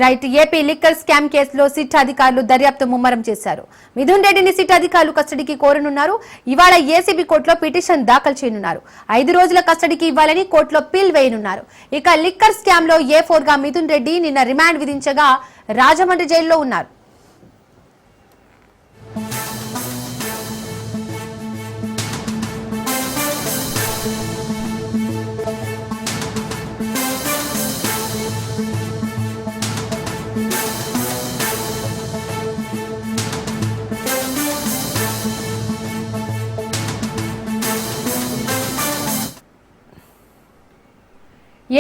Right. AP liquor scam కేసులో SIT అధికారులు దర్యాప్తు ముమ్మరం చేశారు. మిథున్ రెడ్డిని సిట్ అధికారులు కస్టడీకి కోరనున్నారు. ఇవాళ ఏసీబీ కోర్టులో పిటిషన్ దాఖలు చేయనున్నారు. 5 రోజుల కస్టడీకి ఇవ్వాలని కోర్టులో పిల్ వేయనున్నారు. ఇక లిక్కర్ స్కామ్ లో A4 గా మిథున్ రెడ్డి నిన్న రిమాండ్ విధించగా రాజమండ్రి జైల్లో ఉన్నారు.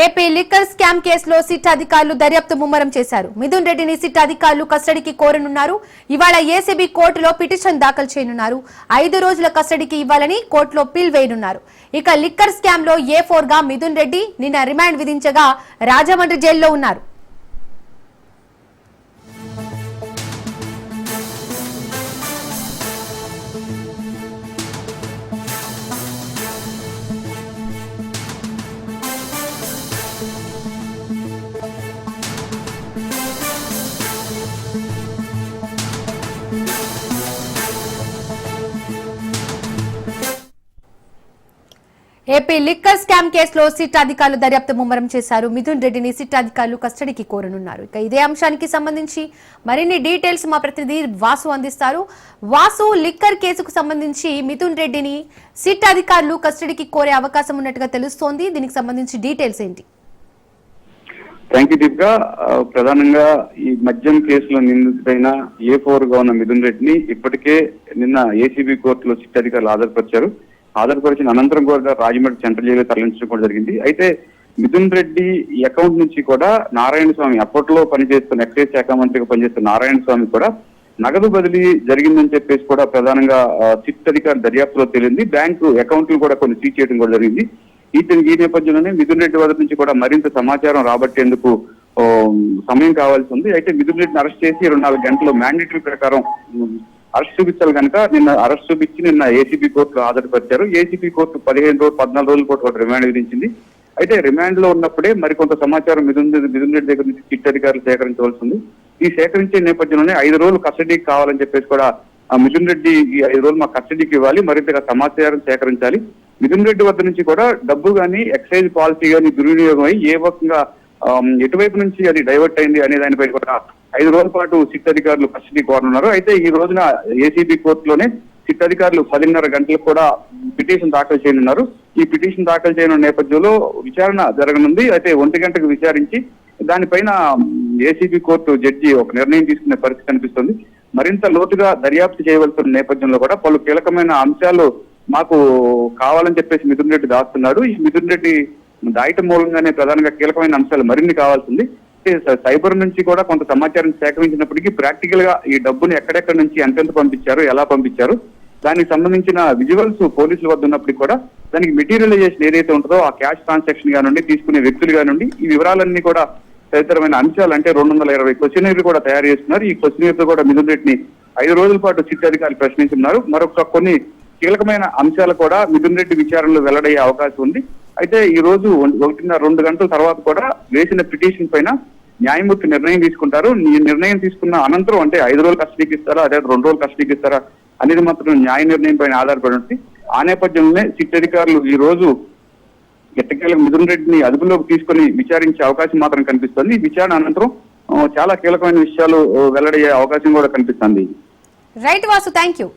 ఏపీ లిక్కర్ స్కామ్ కేసులో సిట్ అధికారులు దర్యాప్తు ముమ్మరం చేశారు. మిథున్ రెడ్డిని సిట్ అధికారులు కస్టడీకి కోరనున్నారు. ఇవాళ ఏసీబీ కోర్టులో పిటిషన్ దాఖలు చేయనున్నారు. 5 రోజుల కస్టడీకి ఇవ్వాలని కోర్టులో పిల్ వేయనున్నారు. ఇక లిక్కర్ స్కామ్ లో A4 గా మిథున్ రెడ్డి నిన్న రిమాండ్ విధించగా రాజమండ్రి జైల్లో ఉన్నారు. ఏపీ లిక్కర్ స్కామ్ కేసులో సిట్ అధికారులు దర్యాప్తు ముమ్మరం చేశారు. మిథున్ రెడ్డిని సిట్ అధికారులు కస్టడీకి కోరనున్నారు. ఇక ఇదే అంశానికి సంబంధించి మరిన్ని డీటెయిల్స్ మా ప్రతినిధి వాసు అందిస్తారు. వాసు, లిక్కర్ కేసుకు సంబంధించి మిథున్ రెడ్డిని సిట్ అధికారులు కస్టడీకి కోరే అవకాశం ఉన్నట్టుగా తెలుస్తోంది. దీనికి సంబంధించి డీటెయిల్స్ ఏంటి? Thank you Deepika. ప్రధానంగా ఈ మద్యం కేసులో నిందితుడైన A4 గా ఉన్న మిథున్ రెడ్డిని ఇప్పటికే నిన్న ఏసీబీ కోర్టులో సిట్ అధికారులు హాజరుపరిచిన అనంతరం కూడా రాజమండ్రి సెంట్రల్ జైలు తరలించడం కూడా జరిగింది. అయితే మిథున్ రెడ్డి అకౌంట్ నుంచి కూడా నారాయణ స్వామి, అప్పట్లో పనిచేస్తున్న ఎక్సైజ్ శాఖ మంత్రిగా పనిచేస్తున్న నారాయణ స్వామి కూడా నగదు బదిలీ జరిగిందని చెప్పేసి కూడా ప్రధానంగా సిట్ అధికారుల దర్యాప్తులో తేలింది. బ్యాంకు అకౌంట్లు కూడా కొన్ని సీజ్ చేయడం కూడా జరిగింది. ఈ నేపథ్యంలోనే మిథున్ రెడ్డి వద్ద నుంచి కూడా మరింత సమాచారం రాబట్టేందుకు సమయం కావాల్సి ఉంది. అయితే మిథున్ రెడ్డిని అరెస్ట్ చేసి 24 గంటలు మ్యాండేటరీ ప్రకారం అరెస్ట్ చూపించాలి కనుక నిన్న అరెస్ట్ చూపించి నిన్న ఏసీబీ కోర్టులో హాజరుపరిచారు. ఏసీబీ కోర్టు 14 రోజుల పాటు రిమాండ్ విధించింది. అయితే రిమాండ్ లో ఉన్నప్పుడే మరికొంత సమాచారం మిథున్ రెడ్డి దగ్గర నుంచి సిట్ అధికారులు సేకరించవలసి ఉంది. ఈ సేకరించే నేపథ్యంలోనే 5 రోజులు కస్టడీకి కావాలని చెప్పేసి కూడా మిథున్ రెడ్డి ఈ 5 రోజులు మా కస్టడీకి ఇవ్వాలి, మరింతగా సమాచారం సేకరించాలి. మిథున్ రెడ్డి వద్ద నుంచి కూడా డబ్బు కానీ ఎక్సైజ్ పాలసీ కానీ దుర్వినియోగం అయి ఏ రకంగా ఎటువైపు నుంచి అది డైవర్ట్ అయింది అనే దానిపై కూడా 5 రోజుల పాటు సిట్ అధికారులు కస్టడీ కోరనున్నారు. అయితే ఈ రోజున ఏసీబీ కోర్టులోనే సిట్ అధికారులు 10:30 గంటలకు కూడా పిటిషన్ దాఖలు చేయనున్నారు. ఈ పిటిషన్ దాఖలు చేయనున్న నేపథ్యంలో విచారణ జరగనుంది. అయితే 1 గంటకు విచారించి దానిపైన ఏసీబీ కోర్టు జడ్జి ఒక నిర్ణయం తీసుకునే పరిస్థితి కనిపిస్తుంది. మరింత లోతుగా దర్యాప్తు చేయవలసిన నేపథ్యంలో కూడా పలు కీలకమైన అంశాలు మాకు కావాలని చెప్పేసి మిథున్ రెడ్డి దాస్తున్నాడు. ఈ మిథున్ రెడ్డి దాయటం మూలంగానే ప్రధానంగా కీలకమైన అంశాలు మరిన్ని కావాల్సింది. సైబర్ నుంచి కూడా కొంత సమాచారం సేకరించినప్పటికీ ప్రాక్టికల్ గా ఈ డబ్బుని ఎక్కడెక్కడి నుంచి ఎంతెంత పంపించారు, ఎలా పంపించారు, దానికి సంబంధించిన విజువల్స్ పోలీసుల వద్ద ఉన్నప్పటికీ కూడా దానికి మెటీరియలైజేషన్ ఏదైతే ఉంటుందో ఆ క్యాష్ ట్రాన్సాక్షన్ కానివ్వండి, తీసుకునే వ్యక్తులు కానివ్వండి, ఈ వివరాలన్నీ కూడా తదితరమైన అంశాలు అంటే 220 క్వశ్చనీర్లు కూడా తయారు చేస్తున్నారు. ఈ క్వశ్చనీర్లు కూడా మిథున్ రెడ్డిని 5 రోజుల పాటు సిట్ అధికారులు ప్రశ్నించున్నారు. మరొక కొన్ని కీలకమైన అంశాలు కూడా మిథున్ రెడ్డి విచారణలో వెల్లడయ్యే అవకాశం ఉంది. అయితే ఈ రోజు 1:30-2 గంటల తర్వాత కూడా వేసిన పిటిషన్ పైన న్యాయమూర్తి నిర్ణయం తీసుకుంటారు. ఈ నిర్ణయం తీసుకున్న అనంతరం అంటే 5 రోజులు కస్టడీకి ఇస్తారా, అదే 2 రోజులు కస్టడీకి ఇస్తారా అనేది మాత్రం న్యాయ నిర్ణయం పైన ఆధారపడి ఉంటుంది. ఆ నేపథ్యంలోనే సిట్ అధికారులు ఈ రోజు ఎట్టకేలకు మిథున్ రెడ్డిని అదుపులోకి తీసుకుని విచారించే అవకాశం మాత్రం కనిపిస్తుంది. ఈ విచారణ అనంతరం చాలా కీలకమైన విషయాలు వెల్లడయ్యే అవకాశం కూడా కనిపిస్తుంది. Right Vasu, thank you.